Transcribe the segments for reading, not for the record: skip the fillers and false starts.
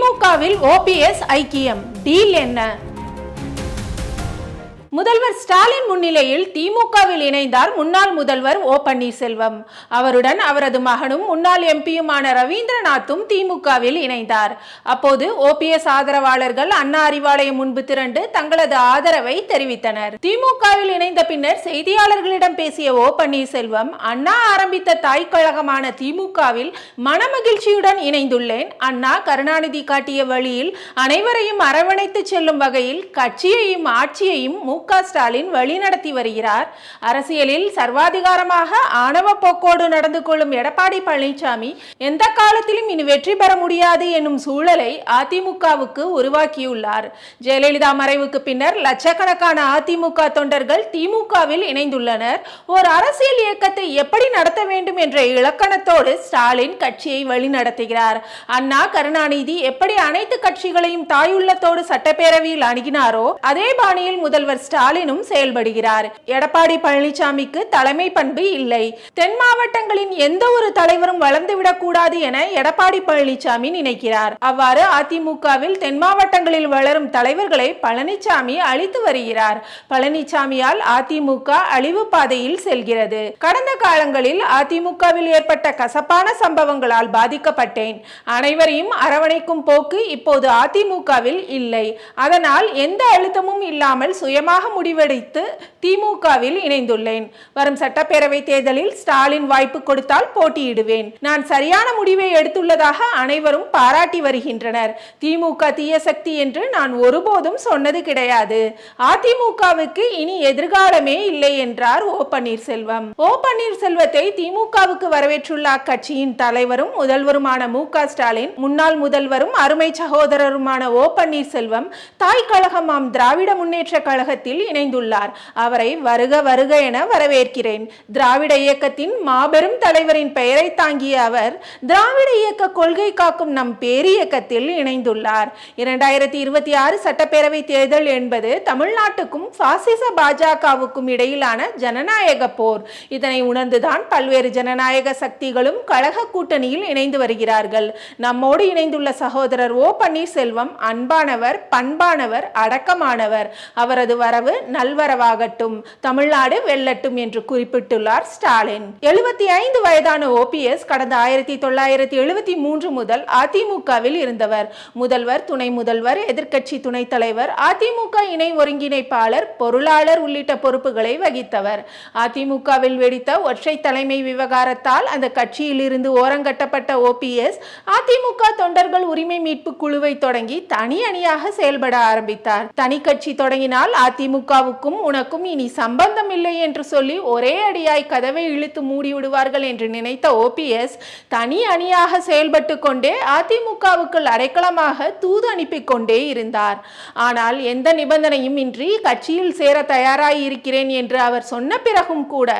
திமுகவில் ஓபிஎஸ் ஐக்கியம், டீல் என்ன? முதல்வர் ஸ்டாலின் முன்னிலையில் திமுகவில் இணைந்தார் முன்னாள் முதல்வர் ஓ பன்னீர்செல்வம். அவருடன் அவரது மகனும் முன்னாள் எம்பியுமான ரவீந்திரநாத்தும் திமுகவில் இணைந்தார். அப்போது ஓபிஎஸ் ஆதரவாளர்கள் அண்ணா அறிவாலயம் முன்பு திரண்டு தங்களது ஆதரவை தெரிவித்தனர். திமுகவில் இணைந்த பின்னர் செய்தியாளர்களிடம் பேசிய ஓ பன்னீர்செல்வம், அண்ணா ஆரம்பித்த தாய் கழகமான திமுகவில் மனமகிழ்ச்சியுடன் இணைந்துள்ளேன். அண்ணா கருணாநிதி காட்டிய வழியில் அனைவரையும் அரவணைத்து செல்லும் வகையில் கட்சியையும் ஆட்சியையும் ஸ்டாலின் வழிநடத்தி வருகிறார். அரசியலில் சர்வாதிகாரமாக ஆணவ போக்கோடு நடந்து கொள்ளும் எடப்பாடி பழனிசாமி எந்த காலத்திலும் இனி வெற்றி பெற முடியாது என்னும் சூழலை அதிமுகவுக்கு உருவாக்கியுள்ளார். ஜெயலலிதா மறைவுக்கு பின்னர் லட்சக்கணக்கான அதிமுக தொண்டர்கள் திமுகவில் இணைந்துள்ளனர். ஒரு அரசியல் இயக்கத்தை எப்படி நடத்த வேண்டும் என்ற இலக்கணத்தோடு ஸ்டாலின் கட்சியை வழிநடத்துகிறார். அண்ணா கருணாநிதி எப்படி அனைத்து கட்சிகளையும் தாயுள்ளத்தோடு சட்டப்பேரவையில் அணுகினாரோ அதே பாணியில் முதல்வர் ஸ்டாலினும் செயல்படுகிறார். எடப்பாடி பழனிசாமிக்கு தலைமை பண்பு இல்லை. தென் மாவட்டங்களின் எந்த ஒரு தலைவரும் வளர்ந்துவிடக் கூடாது என எடப்பாடி பழனிசாமி நினைக்கிறார். அவ்வாறு அதிமுகவில் தென் மாவட்டங்களில் வளரும் தலைவர்களை பழனிசாமி அழித்து வருகிறார். பழனிசாமியால் அதிமுக அழிவு பாதையில் செல்கிறது. கடந்த காலங்களில் அதிமுகவில் ஏற்பட்ட கசப்பான சம்பவங்களால் பாதிக்கப்பட்டேன். அனைவரையும் அரவணைக்கும் போக்கு இப்போது அதிமுகவில் இல்லை. அதனால் எந்த அழுத்தமும் இல்லாமல் சுயமாக முடிவெடுத்து திமுகவில் இணைந்துள்ளேன். வரும் சட்டப்பேரவை தேர்தலில் ஸ்டாலின் வாய்ப்பு கொடுத்தால் போட்டியிடுவேன். நான் சரியான முடிவை எடுத்துள்ளதாக அனைவரும் பாராட்டி வருகின்றனர். திமுக தீய சக்தி என்று நான் ஒருபோதும் சொன்னது கிடையாது. அதிமுகவுக்கு இனி எதிர்காலமே இல்லை என்றார் ஓ பன்னீர்செல்வம். ஓ பன்னீர்செல்வத்தை திமுகவுக்கு வரவேற்றுள்ள அக்கட்சியின் தலைவரும் முதல்வருமான மு.க. ஸ்டாலின், முன்னாள் முதல்வரும் அருமை சகோதரருமான ஓ பன்னீர்செல்வம் தாய் கழகமாம் திராவிட முன்னேற்ற கழகத்தில் இணைந்துள்ளார். அவரை வருக வருக என வரவேற்கிறேன். திராவிட இயக்கத்தின் மாபெரும் தலைவரின் பெயரை தாங்கிய அவர் திராவிட இயக்க கொள்கை காக்கும் நம் பேரியக்கத்தில் இணைந்துள்ளார். 2026 சட்டப்பேரவை தேர்தல் என்பது தமிழ்நாட்டுக்கும் பாசிச பாஜகவுக்கும் இடையிலான ஜனநாயக போர். இதனை உணர்ந்துதான் பல்வேறு ஜனநாயக சக்திகளும் கழக கூட்டணியில் இணைந்து வருகிறார்கள். நம்மோடு இணைந்துள்ள சகோதரர் ஓ பன்னீர்செல்வம் அன்பானவர், பண்பானவர், அடக்கமானவர். அவரது வரவு நல்வரவாகட்டும், தமிழ்நாடு வெல்லட்டும் என்று குறிப்பிட்டுள்ளார் ஸ்டாலின். 75 வயதான ஓபிஎஸ் கடந்த 1973 முதல் அதிமுகவில் இருந்தவர். முதல்வர், துணை முதல்வர், எதிர்க்கட்சி துணைத் தலைவர், அதிமுக இணை ஒருங்கிணைப்பாளர், பொருளாளர் உள்ளிட்ட பொறுப்புகளை வகித்தவர். அதிமுகவில் வெடித்த ஒற்றை தலைமை விவகாரத்தால் அந்த கட்சியில் இருந்து ஓரங்கட்டப்பட்ட ஓபிஎஸ் அதிமுக தொண்டர்கள் உரிமை மீட்பு குழுவை தொடங்கி தனி அணியாக செயல்பட ஆரம்பித்தார். தனி கட்சி தொடங்கினால் அதிமுகவுக்கும் உனக்கும் இனி சம்பந்தம் இல்லை என்று சொல்லி ஒரே அடியாய் கதவை இழுத்து மூடி விடுவார்கள் என்று நினைத்த ஓபிஎஸ் தனி அணியாக செயல்பட்டு கொண்டே அதிமுகவுக்குள் அடைக்கலமாக தூது அனுப்பி கொண்டே இருந்தார். ஆனால் எந்த நிபந்தனையும் இன்றி கட்சியில் சேர தயாராய் இருக்கிறேன் என்று அவர் சொன்ன பிறகும் கூட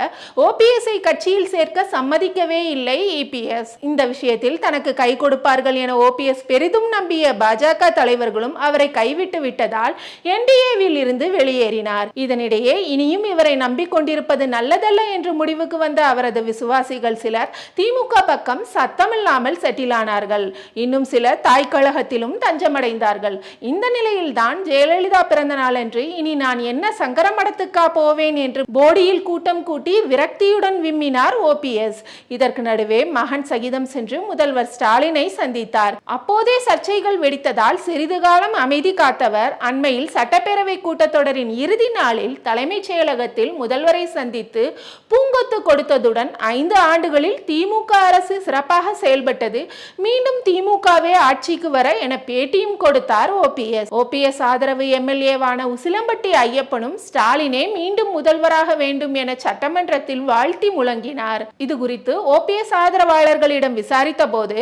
ஓபிஎஸ்ஐ கட்சியில் சேர்க்க சம்மதிக்கவே இல்லை இபிஎஸ். இந்த விஷயத்தில் தனக்கு கை கொடுப்பார்கள் என ஓபிஎஸ் பெரிதும் நம்பிய பாஜக தலைவர்களும் அவரை கைவிட்டு விட்டதால் என்டிஏவில் இருந்து வெளியேறினார். இதனிடையே இனியும் இவரை நம்பிக்கொண்டிருப்பது நல்லதல்ல என்று முடிவுக்கு வந்த அவரது விசுவாசிகள் சிலர் திமுக பக்கம் சத்தமில்லாமல் செட்டில் ஆனார்கள். இன்னும் சிலர் தாய் கழகத்திலும் தஞ்சமடைந்தார்கள். இந்த நிலையில்தான் ஜெயலலிதா பிறந்த நாளன்று இனி நான் என்ன சங்கரமடத்துக்கா போவேன் என்று போடியில் கூட்டம் கூட்டி விரக்தியுடன் விம்மினார் ஓபிஎஸ். இதற்கு நடுவே மகன் சகிதம் சென்று முதல்வர் ஸ்டாலினை சந்தித்தார். அப்போதே சர்ச்சைகள் வெடித்ததால் சிறிது காலம் அமைதி காத்தவர் அண்மையில் சட்டப்பேரவை கூட்டத்தொடரின் இறுதி நாளில் தலைமைச் செயலகத்தில் முதல்வரை சந்தித்து பூங்கொத்து கொடுத்ததுடன் 5 ஆண்டுகளில் திமுக அரசு சிறப்பாக செயல்பட்டது, மீண்டும் திமுகவே ஆட்சிக்கு வர என பேட்டியும் கொடுத்தார் ஓபிஎஸ். ஓபிஎஸ் ஆதரவு எம்எல்ஏவான உசிலம்பட்டி ஐயப்பனும் ஸ்டாலினே மீண்டும் முதல்வராக வேண்டும் என சட்டமன்றத்தில் வாழ்த்தி முழங்கினார். இது குறித்து ஓபிஎஸ் ஆதரவாளர்களிடம் விசாரித்த போது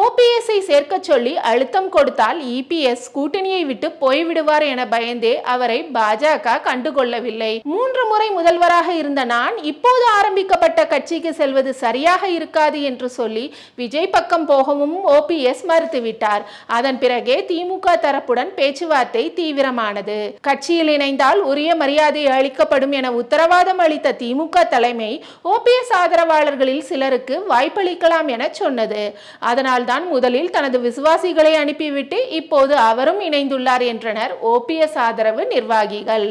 ஓபிஎஸ்ஐ சேர்க்க சொல்லி அழுத்தம் கொடுத்தால் இபிஎஸ் கூட்டணியை விட்டு போய்விடுவார் என பயந்தே அவரை பாஜக கண்டுகொள்ளவில்லை. 3 முறை முதல்வராக இருந்த நான் இப்போது இப்போது ஆரம்பிக்கப்பட்ட கட்சிக்கு செல்வது சரியாக இருக்காது என்று சொல்லி விஜய் பக்கம் போகவும் ஓபிஎஸ் மறுத்துவிட்டார். அதன் பிறகே திமுக தரப்புடன் பேச்சுவார்த்தை தீவிரமானது. கட்சியில் இணைந்தால் உரிய மரியாதை அளிக்கப்படும் என உத்தரவாதம் அளித்த திமுக தலைமை ஓபிஎஸ் ஆதரவாளர்களில் சிலருக்கு வாய்ப்பளிக்கலாம் என சொன்னது. அதனால்தான் முதலில் தனது விசுவாசிகளை அனுப்பிவிட்டு இப்போது அவரும் இணைந்துள்ளார் என்றனர் ஓபிஎஸ் ஆதரவு நிர்வாகிகள்.